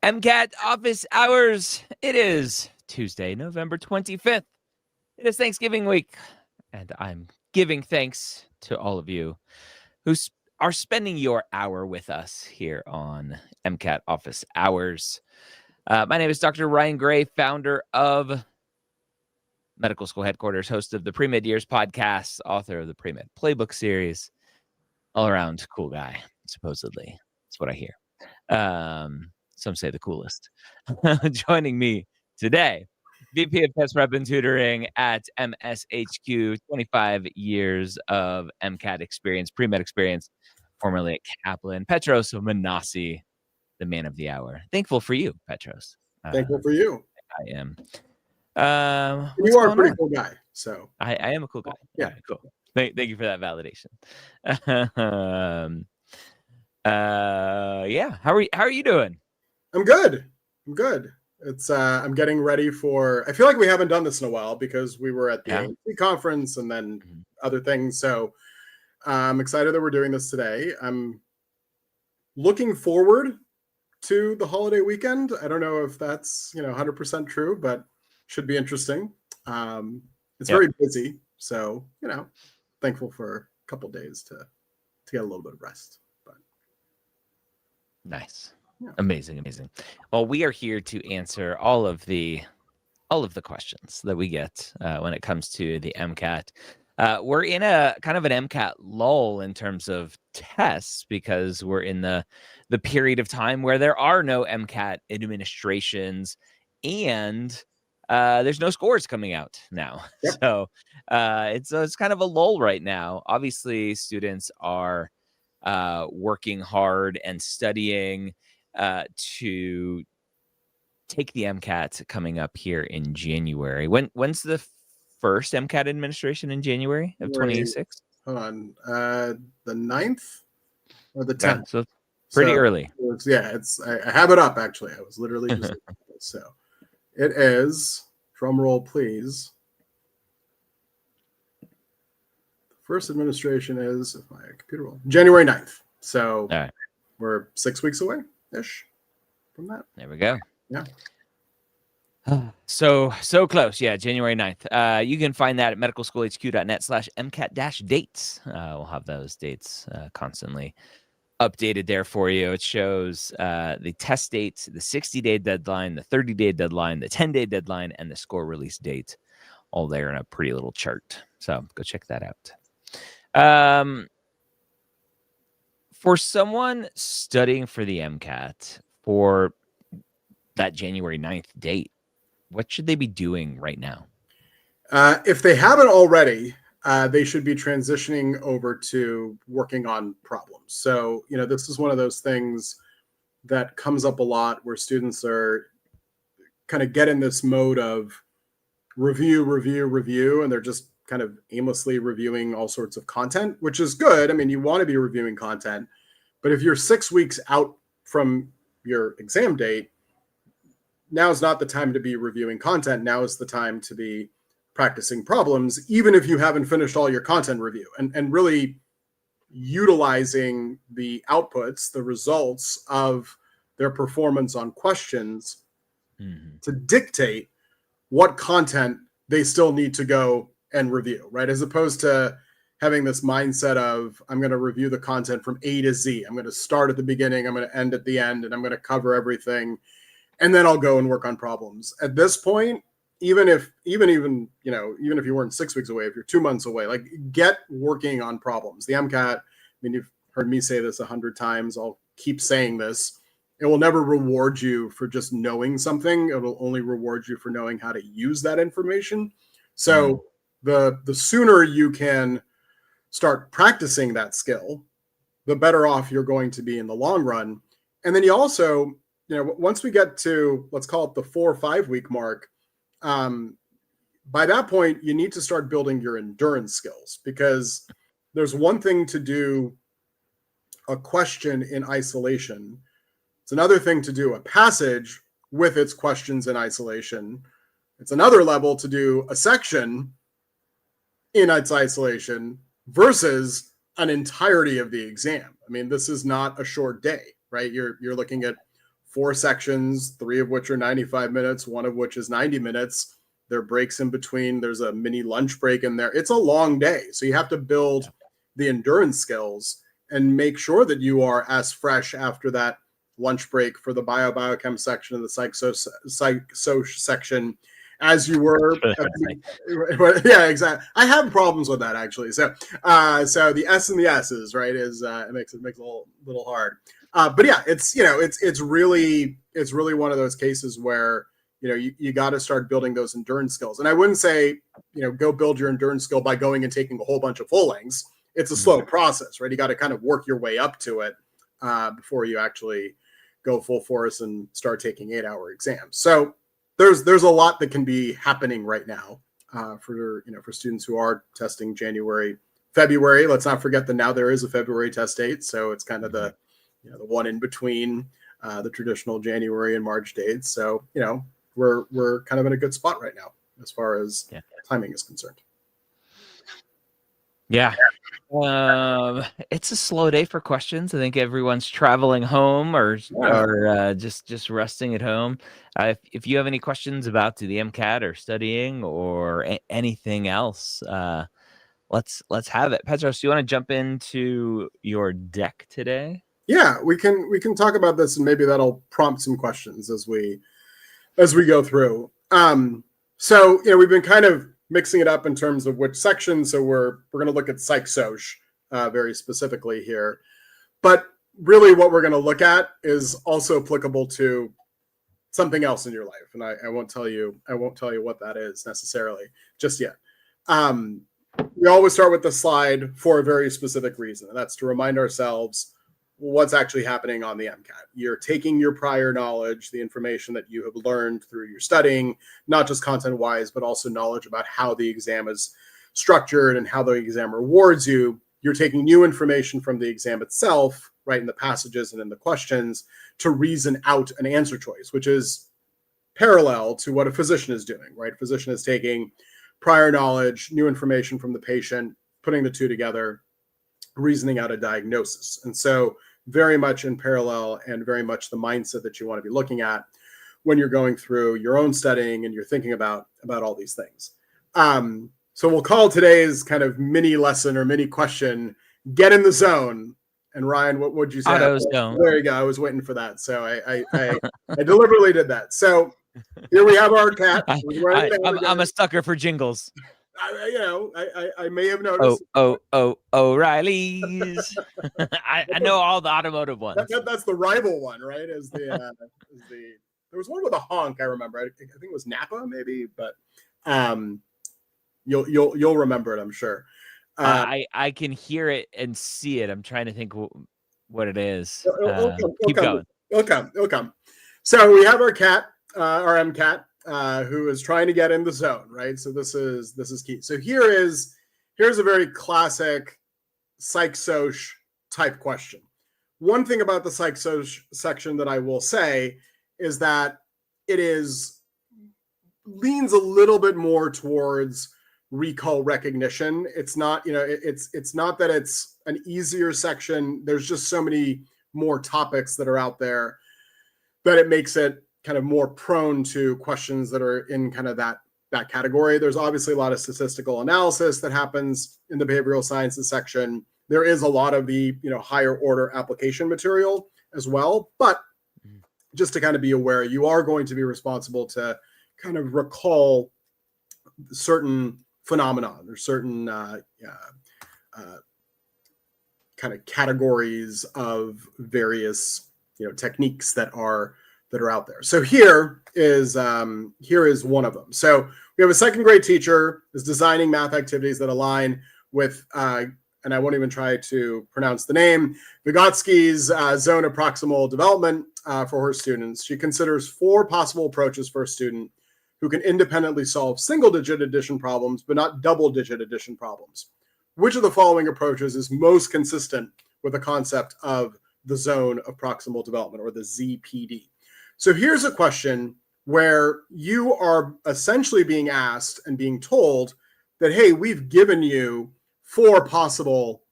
MCAT office hours. It is Tuesday, November 25th. It is Thanksgiving week, and I'm giving thanks to all of you who are spending your hour with us here on MCAT office hours. My name is Dr. Ryan Gray, founder of Medical School Headquarters, host of the Pre-Med Years podcast, author of the Pre-Med Playbook series, all around cool guy, supposedly. That's what I hear. Some say the coolest. Joining me today, VP of Test Prep and Tutoring at MSHQ, 25 years of MCAT experience, pre-med experience, formerly at Kaplan, Petros Manasi, the man of the hour. Thankful for you, Petros. Thankful for you. I am. You are a pretty cool guy. So I am a cool guy. Yeah, right, cool. Thank you for that validation. Yeah. How are you doing? I'm good. It's I'm getting ready for. I feel like we haven't done this in a while because we were at the AMC conference and then other things. So I'm excited that we're doing this today. I'm looking forward to the holiday weekend. I don't know if that's 100% true, but should be interesting. It's very busy, so thankful for a couple days to get a little bit of rest. But nice. Yeah. Amazing. Well, we are here to answer all of the questions that we get when it comes to the MCAT. We're in a kind of an MCAT lull in terms of tests because we're in the period of time where there are no MCAT administrations and there's no scores coming out now. Yep. So it's kind of a lull right now. Obviously, students are working hard and studying to take the MCAT coming up here in January. When's the first MCAT administration in January of 2026? Hold on, the 9th or the 10th. Yeah, so pretty early. I have it up actually. I was literally just so it is. Drum roll, please. The first administration is, if my computer will, January 9th. So we're 6 weeks away ish from that. There we go. Yeah. So close. Yeah, January 9th. You can find that at medicalschoolhq.net/MCAT-dates. We'll have those dates constantly updated there for you. It shows the test date, the 60-day deadline, the 30-day deadline, the 10-day deadline, and the score release date, all there in a pretty little chart. So go check that out. For someone studying for the MCAT for that January 9th date, what should they be doing right now? If they haven't already, they should be transitioning over to working on problems. So, this is one of those things that comes up a lot where students are kind of get in this mode of review, and they're just kind of aimlessly reviewing all sorts of content, which is good. I mean, you want to be reviewing content, but if you're 6 weeks out from your exam date, now is not the time to be reviewing content. Now is the time to be practicing problems, even if you haven't finished all your content review, and really utilizing the outputs, the results of their performance on questions to dictate what content they still need to go and review, right? As opposed to having this mindset of, I'm going to review the content from A to Z. I'm going to start at the beginning, I'm going to end at the end, and I'm going to cover everything, and then I'll go and work on problems. At this point, even if you weren't 6 weeks away, if you're 2 months away, like, get working on problems. The MCAT, I mean, you've heard me say this 100 times. I'll keep saying this. It will never reward you for just knowing something. It will only reward you for knowing how to use that information. So the sooner you can start practicing that skill, the better off you're going to be in the long run. And then you also, once we get to, let's call it the 4 or 5 week mark, by that point, you need to start building your endurance skills, because there's one thing to do a question in isolation. It's another thing to do a passage with its questions in isolation. It's another level to do a section in its isolation versus an entirety of the exam. I mean, this is not a short day, right? You're looking at 4 sections, 3 of which are 95 minutes, 1 of which is 90 minutes. There are breaks in between. There's a mini lunch break in there. It's a long day. So you have to build the endurance skills and make sure that you are as fresh after that lunch break for the biochem section and the psych-soc section as you were. Yeah, exactly. I have problems with that actually. So the S and the S's, right, is it makes it a little hard. But yeah, it's really one of those cases where you got to start building those endurance skills. And I wouldn't say go build your endurance skill by going and taking a whole bunch of full lengths. It's a slow process, right? You got to kind of work your way up to it before you actually go full force and start taking 8-hour exams. So there's a lot that can be happening right now for students who are testing January, February. Let's not forget that now there is a February test date, so it's kind of the one in between the traditional January and March dates. So we're kind of in a good spot right now as far as timing is concerned. Yeah. It's a slow day for questions. I think everyone's traveling home or just resting at home. If you have any questions about the MCAT or studying or anything else, let's have it. Petros, do you want to jump into your deck today? Yeah, we can talk about this, and maybe that'll prompt some questions as we go through. So we've been kind of mixing it up in terms of which section. So we're going to look at psych-soc very specifically here. But really what we're going to look at is also applicable to something else in your life. And I won't tell you what that is necessarily just yet. We always start with the slide for a very specific reason. And that's to remind ourselves what's actually happening on the MCAT. You're taking your prior knowledge, the information that you have learned through your studying, not just content-wise, but also knowledge about how the exam is structured and how the exam rewards you. You're taking new information from the exam itself, right, in the passages and in the questions, to reason out an answer choice, which is parallel to what a physician is doing, right? A physician is taking prior knowledge, new information from the patient, putting the two together, reasoning out a diagnosis. And so very much in parallel and very much the mindset that you want to be looking at when you're going through your own studying and you're thinking about all these things. So we'll call today's kind of mini lesson or mini question, get in the zone. And Ryan, what would you say? Auto zone. There you go. I was waiting for that. So I deliberately did that. So here we have our cat. I'm a sucker for jingles. I may have noticed. O'Reilly's. I know all the automotive ones. That's the rival one, right? There was one with a honk. I remember. I think it was Napa, maybe, but you'll remember it, I'm sure. I can hear it and see it. I'm trying to think what it is. Keep going. It'll come. So we have our cat, our MCAT. Who is trying to get in the zone, right? So this is key. So here's a very classic psych-soc type question. One thing about the psych-soc section that I will say is that it leans a little bit more towards recall recognition. It's not, it's not that it's an easier section. There's just so many more topics that are out there that it makes it kind of more prone to questions that are in kind of that category. There's obviously a lot of statistical analysis that happens in the behavioral sciences section. There is a lot of the higher order application material as well. But just to kind of be aware, you are going to be responsible to kind of recall certain phenomenon or certain kind of categories of various techniques that are out there. So here is one of them. So we have a second grade teacher who's designing math activities that align with, and I won't even try to pronounce the name, Vygotsky's zone of proximal development for her students. She considers 4 possible approaches for a student who can independently solve single-digit addition problems, but not double-digit addition problems. Which of the following approaches is most consistent with the concept of the zone of proximal development, or the ZPD? So here's a question where you are essentially being asked and being told that, hey, we've given you 4 possible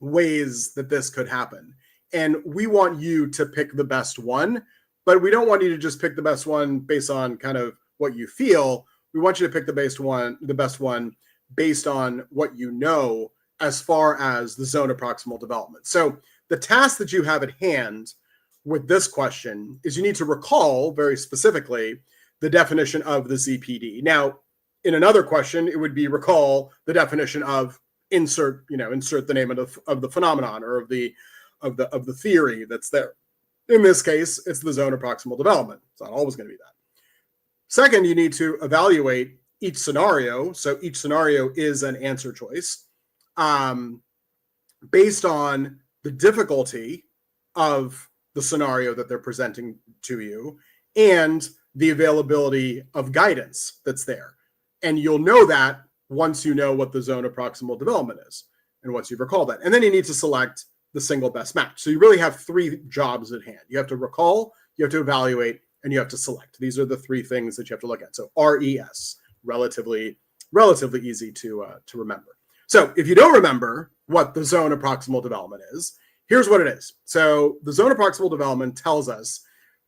ways that this could happen, and we want you to pick the best one, but we don't want you to just pick the best one based on kind of what you feel. We want you to pick the best one based on what you know as far as the zone of proximal development. So the task that you have at hand with this question is you need to recall very specifically the definition of the ZPD. Now, in another question, it would be recall the definition of insert the name of the phenomenon or of the theory that's there. In this case, it's the zone of proximal development. It's not always going to be that. Second, you need to evaluate each scenario. So each scenario is an answer choice based on the difficulty of the scenario that they're presenting to you and the availability of guidance that's there. And you'll know that once you know what the zone of proximal development is and once you've recalled that. And then you need to select the single best match. So you really have three jobs at hand. You have to recall, you have to evaluate, and you have to select. These are the three things that you have to look at. So RES, relatively easy to remember. So if you don't remember what the zone of proximal development is, here's what it is. So the zone of proximal development tells us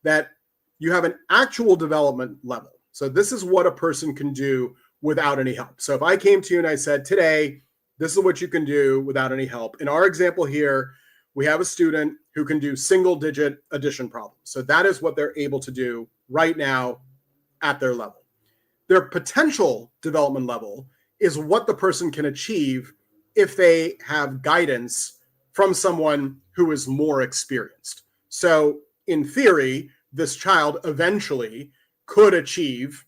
that you have an actual development level. So this is what a person can do without any help. So if I came to you and I said, today, this is what you can do without any help. In our example here, we have a student who can do single-digit addition problems. So that is what they're able to do right now at their level. Their potential development level is what the person can achieve if they have guidance from someone who is more experienced. So in theory, this child eventually could achieve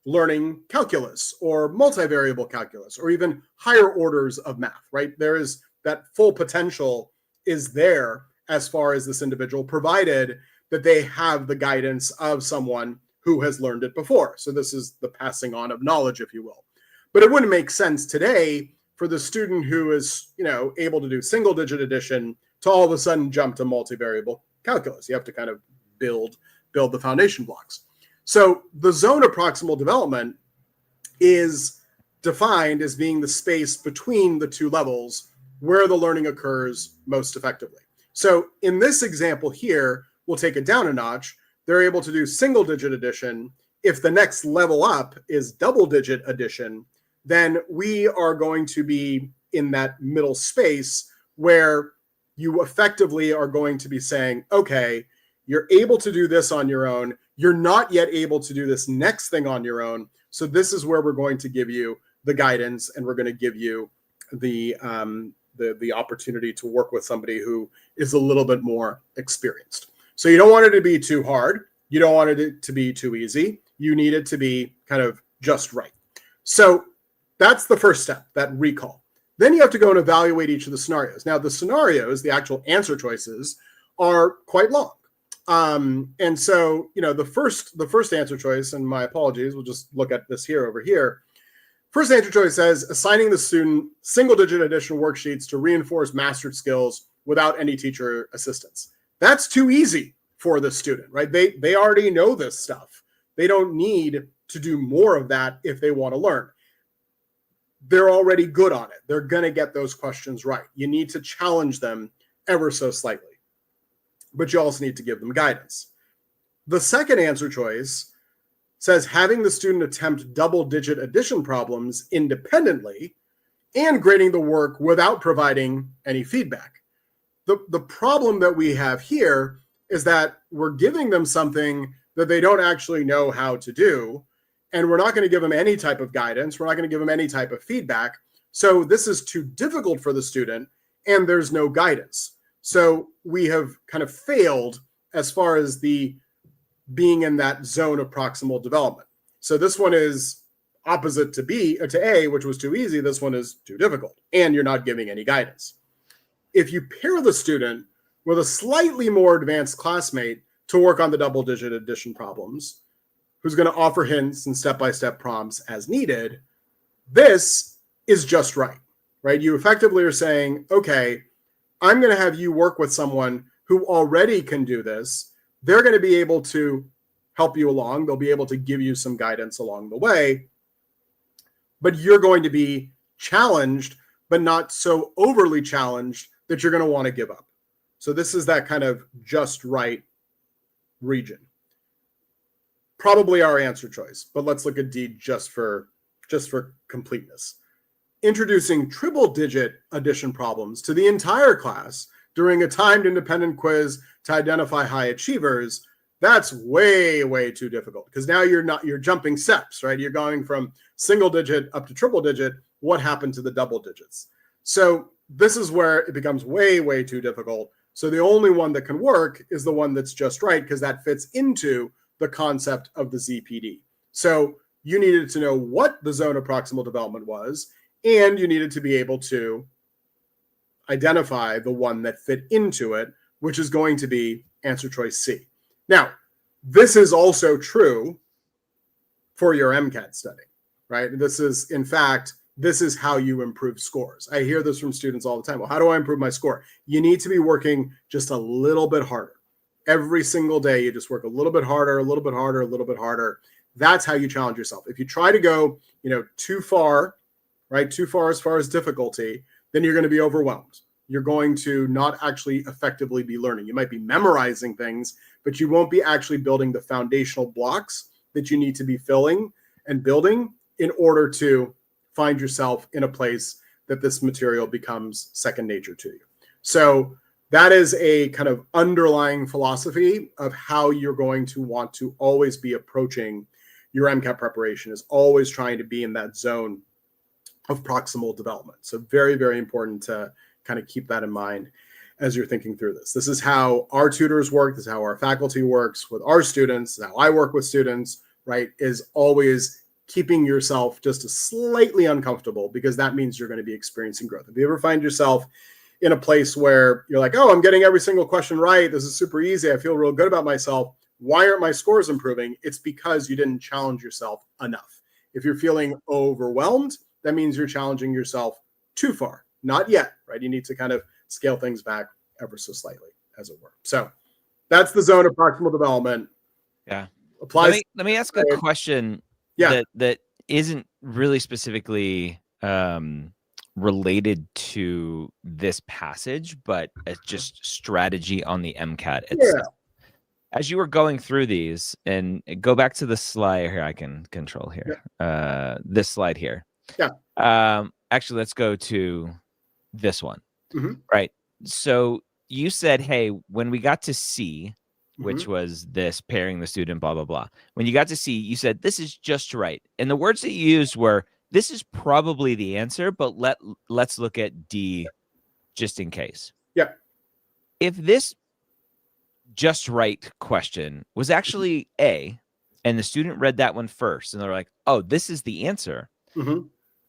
learning calculus or multivariable calculus or even higher orders of math, right? There is that full potential is there as far as this individual, provided that they have the guidance of someone who has learned it before. So this is the passing on of knowledge, if you will. But it wouldn't make sense today for the student who is, able to do single digit addition to all of a sudden jump to multivariable calculus. You have to kind of build the foundation blocks. So the zone of proximal development is defined as being the space between the two levels where the learning occurs most effectively. So in this example here, we'll take it down a notch. They're able to do single digit addition. If the next level up is double digit addition, then we are going to be in that middle space where you effectively are going to be saying, okay, you're able to do this on your own. You're not yet able to do this next thing on your own. So this is where we're going to give you the guidance, and we're going to give you the opportunity to work with somebody who is a little bit more experienced. So you don't want it to be too hard. You don't want it to be too easy. You need it to be kind of just right. So that's the first step, that recall. Then you have to go and evaluate each of the scenarios. Now, the scenarios, the actual answer choices, are quite long. And so, the first answer choice, and my apologies, we'll just look at this over here. First answer choice says assigning the student single-digit addition worksheets to reinforce mastered skills without any teacher assistance. That's too easy for the student, right? They already know this stuff. They don't need to do more of that if they want to learn. They're already good on it. They're going to get those questions right. You need to challenge them ever so slightly, but you also need to give them guidance. The second answer choice says having the student attempt double-digit addition problems independently and grading the work without providing any feedback. The problem that we have here is that we're giving them something that they don't actually know how to do, and we're not going to give them any type of guidance. We're not going to give them any type of feedback. So this is too difficult for the student, and there's no guidance. So we have kind of failed as far as the being in that zone of proximal development. So this one is opposite to A, which was too easy. This one is too difficult, and you're not giving any guidance. If you pair the student with a slightly more advanced classmate to work on the double-digit addition problems, who's going to offer hints and step-by-step prompts as needed, this is just right? You effectively are saying, okay, I'm going to have you work with someone who already can do this. They're going to be able to help you along. They'll be able to give you some guidance along the way, but you're going to be challenged, but not so overly challenged that you're going to want to give up. So this is that kind of just right region. probably our answer choice, but let's look at D just for completeness. Introducing triple-digit addition problems to the entire class during a timed independent quiz to identify high achievers, that's way, way too difficult, because now you're jumping steps, right? You're going from single digit up to triple digit. What happened to the double digits? So this is where it becomes way, way too difficult. So the only one that can work is the one that's just right, because that fits into the concept of the ZPD. So you needed to know what the zone of proximal development was, and you needed to be able to identify the one that fit into it, which is going to be answer choice C. Now, this is also true for your MCAT study, right? This is, in fact, this is how you improve scores. I hear this from students all the time. Well, how do I improve my score? You need to be working just a little bit harder. Every single day, you just work a little bit harder, a little bit harder, a little bit harder. That's how you challenge yourself. If you try to go, too far, right, too far as difficulty, then you're going to be overwhelmed. You're going to not actually effectively be learning. You might be memorizing things, but you won't be actually building the foundational blocks that you need to be filling and building in order to find yourself in a place that this material becomes second nature to you. So that is a kind of underlying philosophy of how you're going to want to always be approaching your MCAT preparation, is always trying to be in that zone of proximal development. So very, very important to kind of keep that in mind as you're thinking through this. This is how our tutors work. This is how our faculty works with our students. This is how I work with students, right? Is always keeping yourself just slightly uncomfortable, because that means you're going to be experiencing growth. If you ever find yourself in a place where you're like, oh, I'm getting every single question right, this is super easy, I feel real good about myself, why aren't my scores improving? It's because you didn't challenge yourself enough. If you're feeling overwhelmed, that means you're challenging yourself too far. Not yet, right? You need to kind of scale things back ever so slightly, as it were. So that's the zone of proximal development. Yeah. Applies. Let me ask a question that isn't really specifically related to this passage, but it's just strategy on the MCAT itself. As you were going through these, and go back to the slide here, I can control here. This slide here. Yeah. Actually, let's go to this one. Right. So you said, hey, when we got to C, which was this pairing the student, blah, blah, blah. When you got to C, you said, this is just right. And the words that you used were, this is probably the answer, but let's look at D just in case. Yeah. If this just right question was actually A, and the student read that one first, and they're like, oh, this is the answer.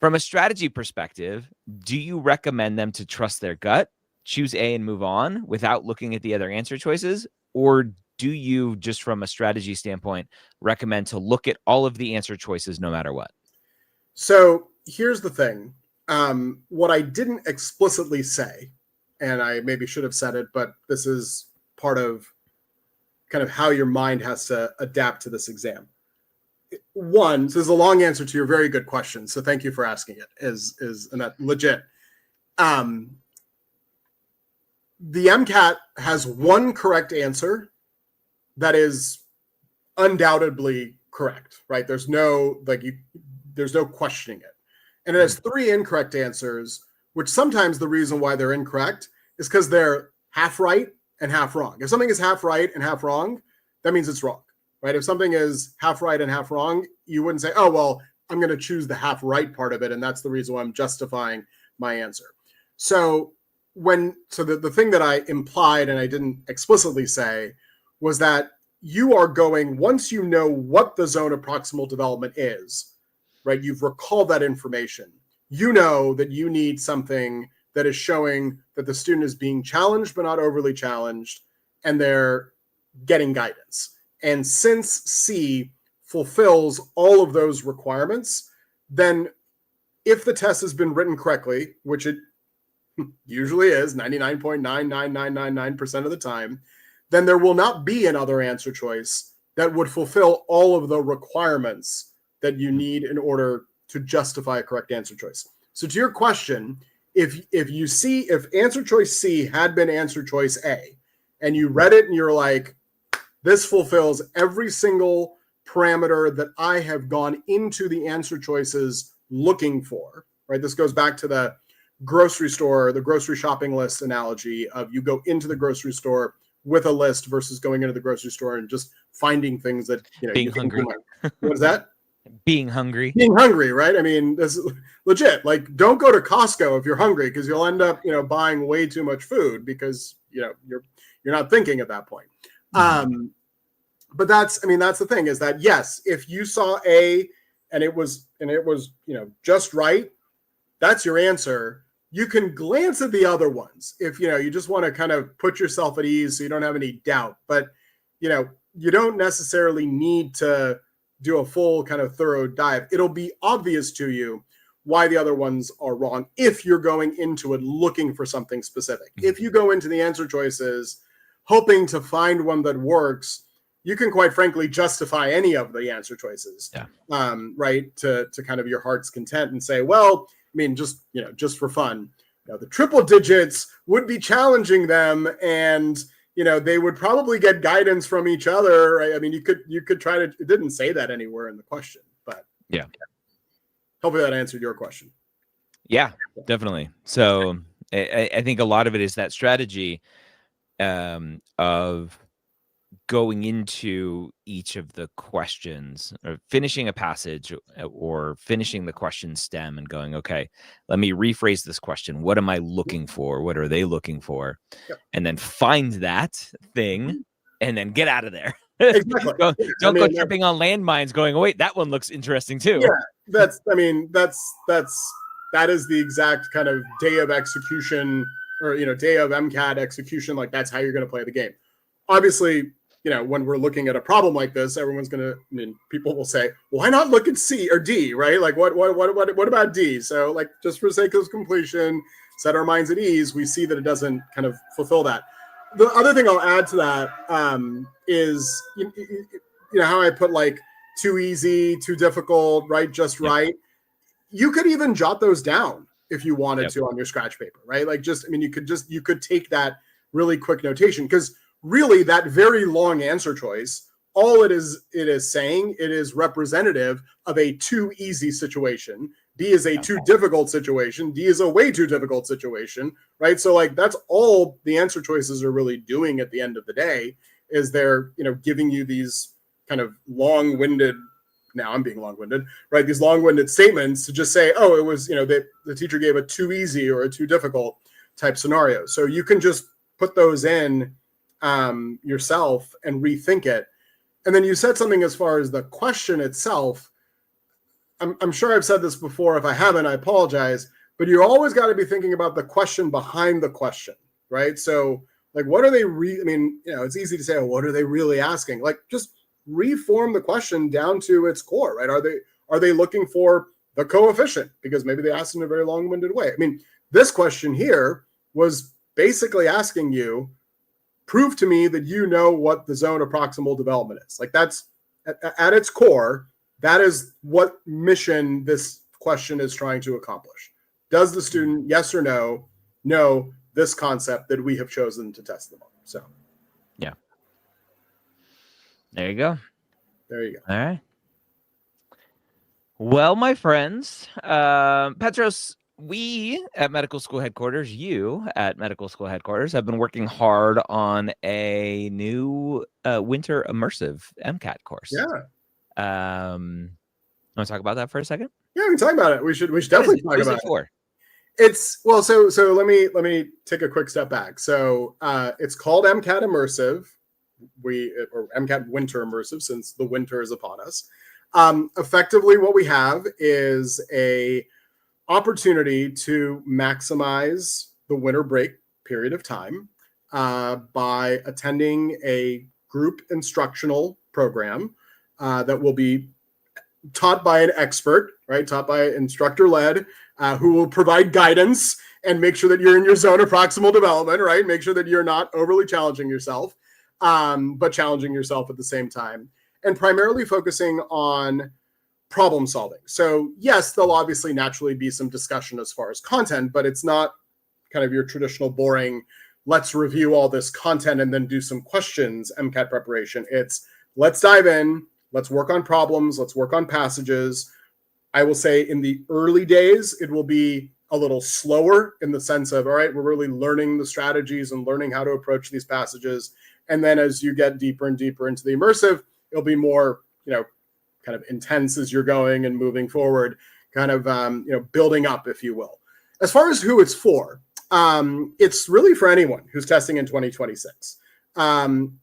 From a strategy perspective, do you recommend them to trust their gut, choose A and move on without looking at the other answer choices? Or do you, just from a strategy standpoint, recommend to look at all of the answer choices no matter what? So here's the thing. What I didn't explicitly say, and I maybe should have said it, but this is part of kind of how your mind has to adapt to this exam. One, so this is a long answer to your very good question, so thank you for asking it, and that legit. The MCAT has one correct answer that is undoubtedly correct, right? There's no questioning it. And it has three incorrect answers, which sometimes the reason why they're incorrect is because they're half right and half wrong. If something is half right and half wrong, that means it's wrong, right? If something is half right and half wrong, you wouldn't say, oh, well, I'm going to choose the half right part of it, and that's the reason why I'm justifying my answer. So the thing that I implied and I didn't explicitly say was that you are going, once you know what the zone of proximal development is, right? You've recalled that information. You know that you need something that is showing that the student is being challenged, but not overly challenged, and they're getting guidance. And since C fulfills all of those requirements, then if the test has been written correctly, which it usually is 99.99999% of the time, then there will not be another answer choice that would fulfill all of the requirements that you need in order to justify a correct answer choice. So to your question, if answer choice C had been answer choice A, and you read it and you're like, this fulfills every single parameter that I have gone into the answer choices looking for, right? This goes back to the grocery store, the grocery shopping list analogy of you go into the grocery store with a list versus going into the grocery store and just finding things that, being you hungry. What is that? Being hungry. Being hungry, right? I mean, this is legit. Like, don't go to Costco if you're hungry, because you'll end up, buying way too much food because, you're not thinking at that point. But that's the thing, is that, yes, if you saw A and it was, just right, that's your answer. You can glance at the other ones if, you just want to kind of put yourself at ease so you don't have any doubt. But, you don't necessarily need to do a full kind of thorough dive. It'll be obvious to you why the other ones are wrong if you're going into it looking for something specific. If you go into the answer choices hoping to find one that works, you can quite frankly justify any of the answer choices, right, to kind of your heart's content and say, well, I mean, just for fun, the triple digits would be challenging them, and they would probably get guidance from each other, right? I mean, you could try to. It didn't say that anywhere in the question, but yeah. Hopefully that answered your question. Yeah, definitely. So I think a lot of it is that strategy of going into each of the questions, or finishing a passage or finishing the question stem and going, okay, let me rephrase this question. What am I looking for? What are they looking for? Yep. And then find that thing and then get out of there. Exactly. Don't go tripping on landmines going, oh, wait, that one looks interesting too. Yeah, that is the exact kind of day of execution, or day of MCAT execution. Like, that's how you're going to play the game. Obviously, when we're looking at a problem like this, people will say, why not look at C or D, right? Like, what about D? So, like, just for sake of completion, set our minds at ease, we see that it doesn't kind of fulfill that. The other thing I'll add to that is, how I put, like, too easy, too difficult, right, just right. You could even jot those down if you wanted to on your scratch paper, right? Like, you could take that really quick notation, because really that very long answer choice, all it is saying, it is representative of a too easy situation. B is a too difficult situation. D is a way too difficult situation, right? So, like, that's all the answer choices are really doing at the end of the day, is they're, giving you these kind of long-winded, now I'm being long-winded, right? These long-winded statements to just say, oh, it was, the teacher gave a too easy or a too difficult type scenario. So you can just put those in yourself and rethink it. And then you said something as far as the question itself. I'm sure I've said this before. If I haven't, I apologize. But you always got to be thinking about the question behind the question, right? So, like, what are they it's easy to say, oh, what are they really asking? Like, just reform the question down to its core, right? Are they looking for the coefficient? Because maybe they asked in a very long-winded way. I mean, this question here was basically asking you, prove to me that you know what the zone of proximal development is. Like, that's at its core, that is what mission this question is trying to accomplish. Does the student, yes or no, know this concept that we have chosen to test them on? So, yeah. There you go. There you go. All right. Well, my friends, Petros, we at Medical School Headquarters, you at Medical School Headquarters, have been working hard on a new winter immersive MCAT course. Yeah. Want to talk about that for a second? Yeah, we can talk about it. We should definitely talk about it. It's so let me take a quick step back. So it's called MCAT Immersive. Or MCAT Winter Immersive, since the winter is upon us. Effectively, what we have is a opportunity to maximize the winter break period of time by attending a group instructional program that will be taught by an expert, right? Taught by instructor-led, who will provide guidance and make sure that you're in your zone of proximal development, right? Make sure that you're not overly challenging yourself, but challenging yourself at the same time, and primarily focusing on problem solving. So yes, there'll obviously naturally be some discussion as far as content, but it's not kind of your traditional boring, let's review all this content and then do some questions MCAT preparation. It's let's dive in, Let's work on problems. Let's work on passages. I will say in the early days, it will be a little slower in the sense of, all right, we're really learning the strategies and learning how to approach these passages. And then as you get deeper and deeper into the immersive, it'll be more, kind of intense as you're going and moving forward, kind of, building up, if you will. As far as who it's for, it's really for anyone who's testing in 2026.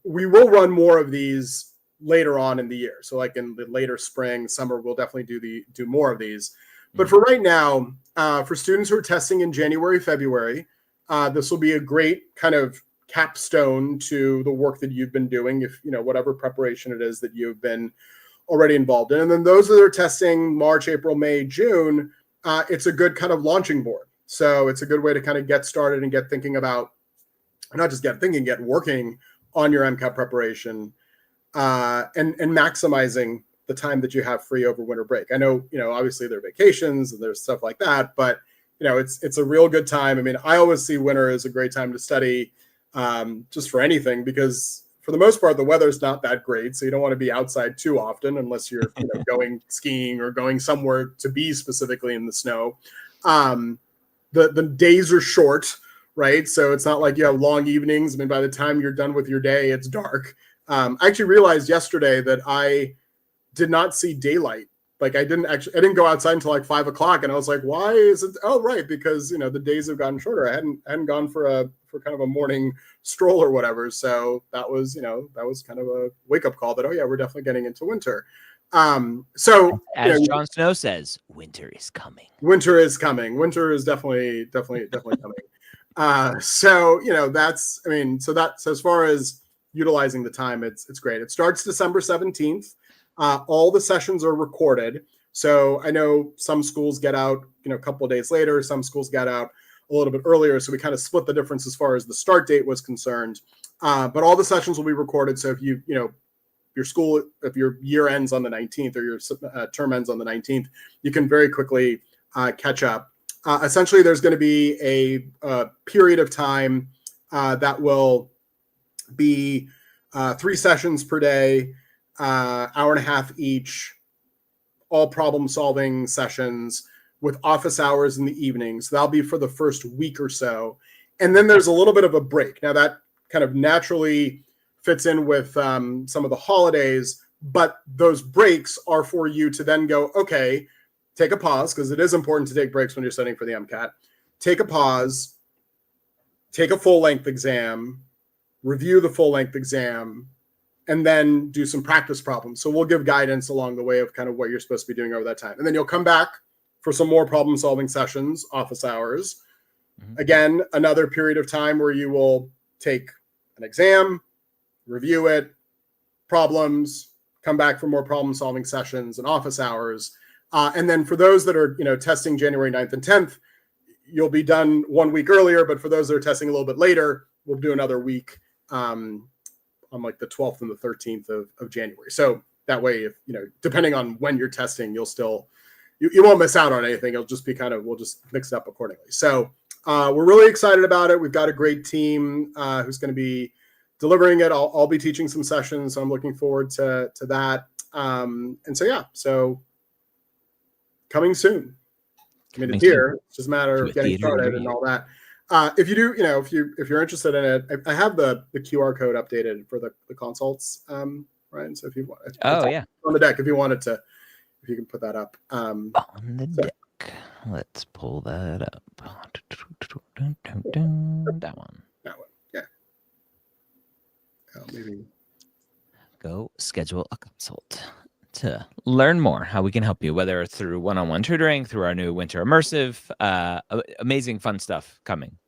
We will run more of these later on in the year. So like in the later spring, summer, we'll definitely do more of these. But for right now, for students who are testing in January, February, this will be a great kind of capstone to the work that you've been doing, if, whatever preparation it is that you've been already involved in. And then those that are testing March, April, May, June, it's a good kind of launching board. So it's a good way to kind of get started and get thinking about, not just get thinking, get working on your MCAT preparation, and maximizing the time that you have free over winter break. I know, obviously there are vacations and there's stuff like that, but it's a real good time. I mean, I always see winter as a great time to study, just for anything, because for the most part, the weather's not that great. So you don't want to be outside too often unless you're going skiing or going somewhere to be specifically in the snow. The days are short, right? So it's not like you have long evenings. I mean, by the time you're done with your day, it's dark. I actually realized yesterday that I did not see daylight. Like I didn't go outside until like 5 o'clock, and I was like, why is it? Oh, right, because the days have gotten shorter. I hadn't gone for kind of a morning stroll or whatever. So that was kind of a wake up call that, oh yeah, we're definitely getting into winter. So as Jon Snow says, winter is coming. Winter is coming. Winter is definitely coming. So as far as utilizing the time, it's great. It starts December 17th. All the sessions are recorded. So I know some schools get out, a couple of days later. Some schools get out a little bit earlier. So we kind of split the difference as far as the start date was concerned. But all the sessions will be recorded. So if your school, if your year ends on the 19th or your term ends on the 19th, you can very quickly catch up. Essentially, there's going to be a period of time that will be 3 sessions per day, hour and a half each, all problem-solving sessions with office hours in the evening. So that'll be for the first week or so. And then there's a little bit of a break. Now that kind of naturally fits in with some of the holidays, but those breaks are for you to then go, okay, take a pause, because it is important to take breaks when you're studying for the MCAT. Take a pause, take a full-length exam, review the full-length exam, and then do some practice problems. So we'll give guidance along the way of kind of what you're supposed to be doing over that time. And then you'll come back for some more problem-solving sessions, office hours. Mm-hmm. Again, another period of time where you will take an exam, review it, problems, come back for more problem-solving sessions and office hours. And then for those that are, testing January 9th and 10th, you'll be done 1 week earlier. But for those that are testing a little bit later, we'll do another week on like the 12th and the 13th of January. So that way, if depending on when you're testing, you'll still, you won't miss out on anything. It'll just be we'll just mix it up accordingly. So we're really excited about it. We've got a great team who's going to be delivering it. I'll be teaching some sessions, so I'm looking forward to that. And so coming soon. It's here. It's just a matter of getting started and all that. If you do, if you're interested in it, I have the QR code updated for the consults, Ryan. So if you want, on the deck, if you wanted to, if you can put that up on the deck. Let's pull that up. That one. Yeah. Maybe go schedule a consult to learn more how we can help you, whether it's through one-on-one tutoring, through our new winter immersive, amazing fun stuff coming.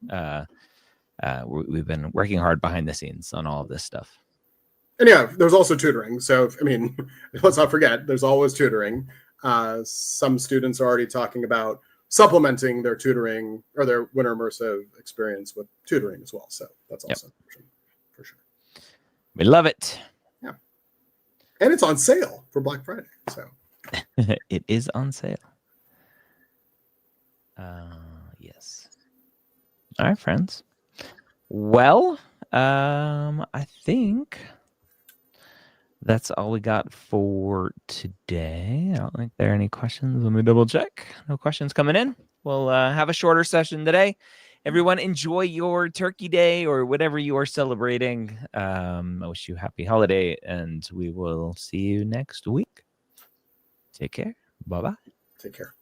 We've been working hard behind the scenes on all of this stuff. And there's also tutoring. So, let's not forget, there's always tutoring. Some students are already talking about supplementing their tutoring or their winter immersive experience with tutoring as well. So that's also for sure. We love it. Yeah. And it's on sale for Black Friday. So it is on sale. Yes. All right, friends. Well, I think That's all we got for today. I don't think there are any questions. Let me double check. No questions coming in. We'll have a shorter session today. Everyone, enjoy your Turkey Day or whatever you are celebrating. I wish you a happy holiday, and we will see you next week. Take care. Bye-bye. Take care.